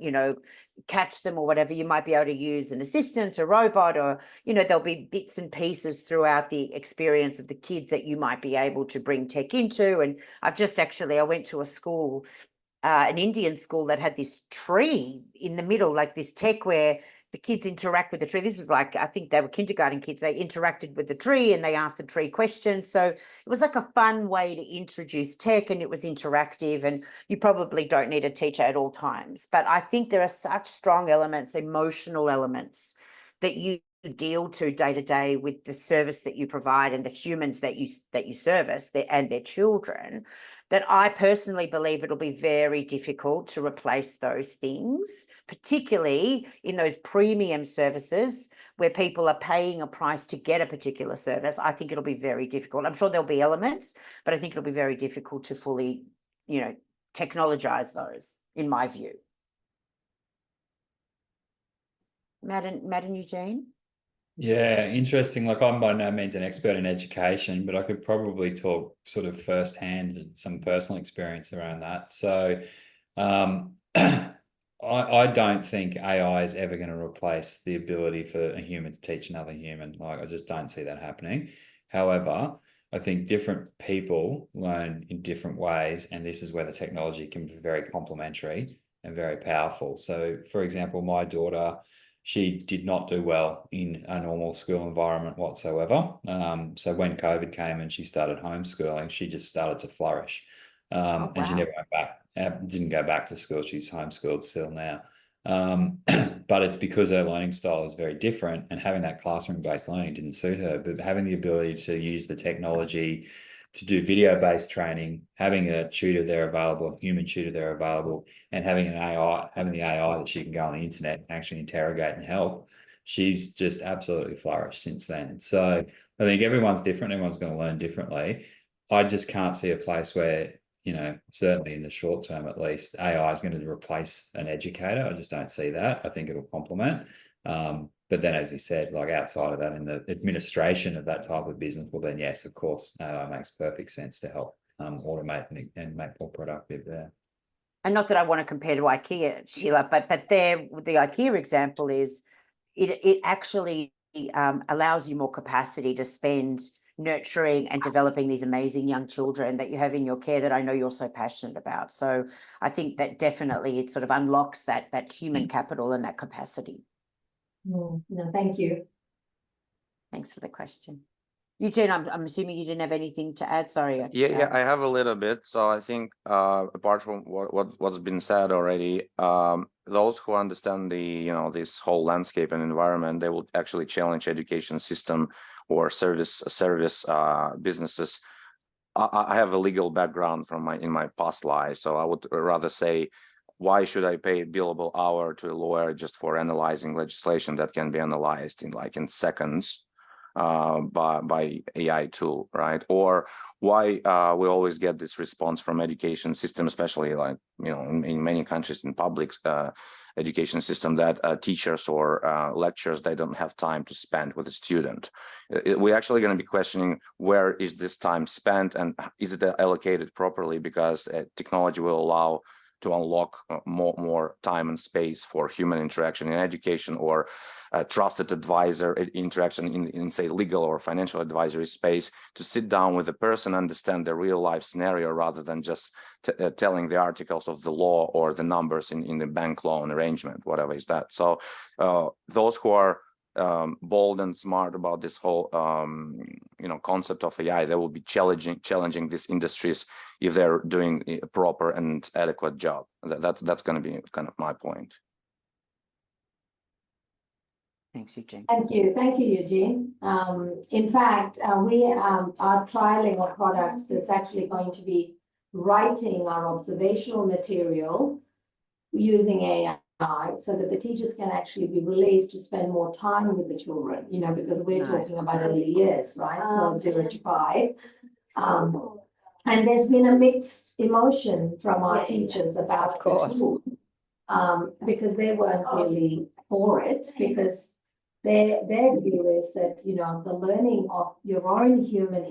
catch them or whatever, you might be able to use an assistant, a robot, or, there'll be bits and pieces throughout the experience of the kids that you might be able to bring tech into. And I went to a school, an Indian school that had this tree in the middle, like this tech where the kids interact with the tree. This was like, I think they were kindergarten kids. They interacted with the tree and they asked the tree questions. So it was like a fun way to introduce tech, and it was interactive, and you probably don't need a teacher at all times. But I think there are such strong elements, emotional elements, that you deal to day to day with the service that you provide and the humans that you service and their children, that I personally believe it'll be very difficult to replace those things, particularly in those premium services where people are paying a price to get a particular service. I think it'll be very difficult. I'm sure there'll be elements, but I think it'll be very difficult to fully, technologize those, in my view. Matt and Eugene? Yeah, interesting. Like, I'm by no means an expert in education, but I could probably talk sort of firsthand and some personal experience around that. So I don't think AI is ever going to replace the ability for a human to teach another human. Like, I just don't see that happening. However, I think different people learn in different ways, and this is where the technology can be very complementary and very powerful. So, for example, my daughter, she did not do well in a normal school environment whatsoever. So when COVID came and she started homeschooling, she just started to flourish. Wow. And she never went back, didn't go back to school. She's homeschooled still now. But it's because her learning style is very different, and having that classroom-based learning didn't suit her. But having the ability to use the technology to do video-based training, having a tutor there available, a human tutor there available, and having the AI that she can go on the internet and actually interrogate and help, she's just absolutely flourished since then. So I think everyone's different. Everyone's going to learn differently. I just can't see a place where, certainly in the short term at least, AI is going to replace an educator. I just don't see that. I think it'll complement. But then, as you said, like outside of that, in the administration of that type of business, well, then yes, of course, AI makes perfect sense to help automate and make more productive there. And not that I want to compare to IKEA, Sheila, but there, the IKEA example is it actually allows you more capacity to spend nurturing and developing these amazing young children that you have in your care, that I know you're so passionate about. So I think that definitely it sort of unlocks that human capital and that capacity. No, thank you. Thanks for the question. Eugene, I'm assuming you didn't have anything to add. Sorry. Yeah, I have a little bit. So I think apart from what's been said already, those who understand the this whole landscape and environment, they will actually challenge education system or service businesses. I have a legal background in my past life, so I would rather say, why should I pay a billable hour to a lawyer just for analyzing legislation that can be analyzed in seconds by AI tool, right? Or why we always get this response from education system, especially in many countries in public education system, that teachers or lecturers, they don't have time to spend with a student. We're actually going to be questioning, where is this time spent, and is it allocated properly? Because technology will allow to unlock more time and space for human interaction in education, or trusted advisor interaction in say legal or financial advisory space, to sit down with a person, understand the real life scenario, rather than just telling the articles of the law or the numbers in the bank loan arrangement, whatever is that. So those who are bold and smart about this whole concept of AI, they will be challenging these industries if they're doing a proper and adequate job. That's going to be kind of my point. Thanks, Eugene. Thank you, Eugene. In fact, we are trialing a product that's actually going to be writing our observational material using AI, so that the teachers can actually be released to spend more time with the children, because we're talking about early years, right? So 0 to 5. And there's been a mixed emotion from our teachers about the tool, because they weren't really for it, because their view is that, the learning of your own human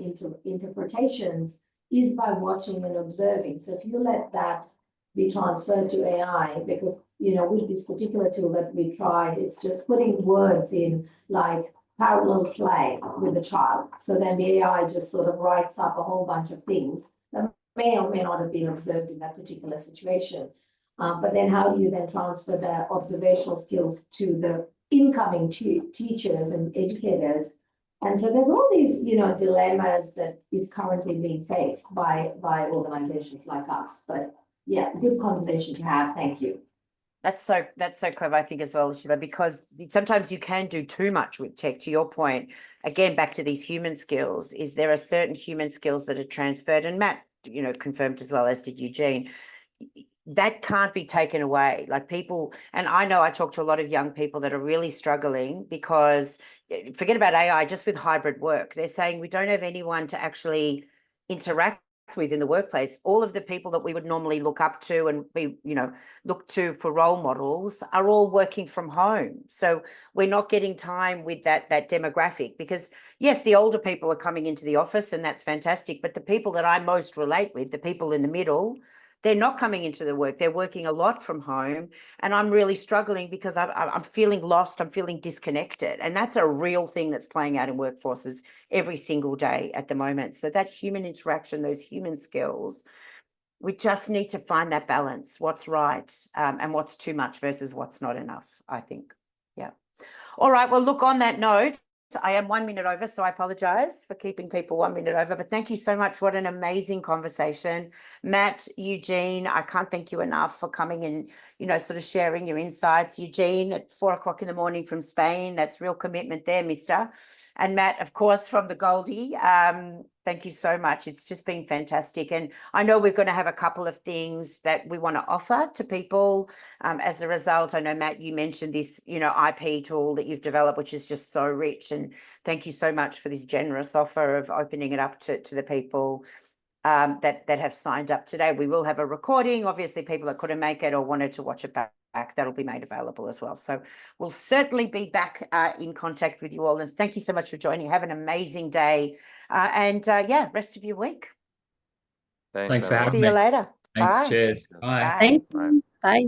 interpretations is by watching and observing. So if you let that be transferred to AI, because, with this particular tool that we tried, it's just putting words in like parallel play with the child. So then the AI just sort of writes up a whole bunch of things that may or may not have been observed in that particular situation. But then how do you then transfer the observational skills to the incoming teachers and educators. And so there's all these, dilemmas that is currently being faced by organizations like us. But yeah, good conversation to have. Thank you. That's so clever, I think, as well, Sheila, because sometimes you can do too much with tech. To your point, again, back to these human skills, is there are certain human skills that are transferred, and Matt, confirmed as well, as did Eugene, that can't be taken away. Like people, and I know I talk to a lot of young people that are really struggling because, forget about AI, just with hybrid work, they're saying we don't have anyone to actually interact with in the workplace. All of the people that we would normally look up to and be, look to for role models are all working from home. So we're not getting time with that demographic, because yes, the older people are coming into the office and that's fantastic. But the people that I most relate with, the people in the middle, they're not coming into the work. They're working a lot from home. And I'm really struggling because I'm feeling lost. I'm feeling disconnected. And that's a real thing that's playing out in workforces every single day at the moment. So that human interaction, those human skills, we just need to find that balance, what's right and what's too much versus what's not enough, I think. Yeah. All right. Well, look, on that note, I am 1 minute over, so I apologize for keeping people 1 minute over, but thank you so much. What an amazing conversation. Matt, Eugene, I can't thank you enough for coming and, sort of sharing your insights. Eugene at 4 o'clock in the morning from Spain, that's real commitment there, mister. And Matt, of course, from the Goldie. Thank you so much. It's just been fantastic. And I know we're going to have a couple of things that we want to offer to people as a result. I know, Matt, you mentioned this, IP tool that you've developed, which is just so rich. And thank you so much for this generous offer of opening it up to the people that have signed up today. We will have a recording. Obviously, people that couldn't make it or wanted to watch it back, that'll be made available as well. So we'll certainly be back in contact with you all. And thank you so much for joining. Have an amazing day. Rest of your week. Thanks for having me. See you later. Thanks. Bye. Cheers. Bye. Thanks. Bye. Bye.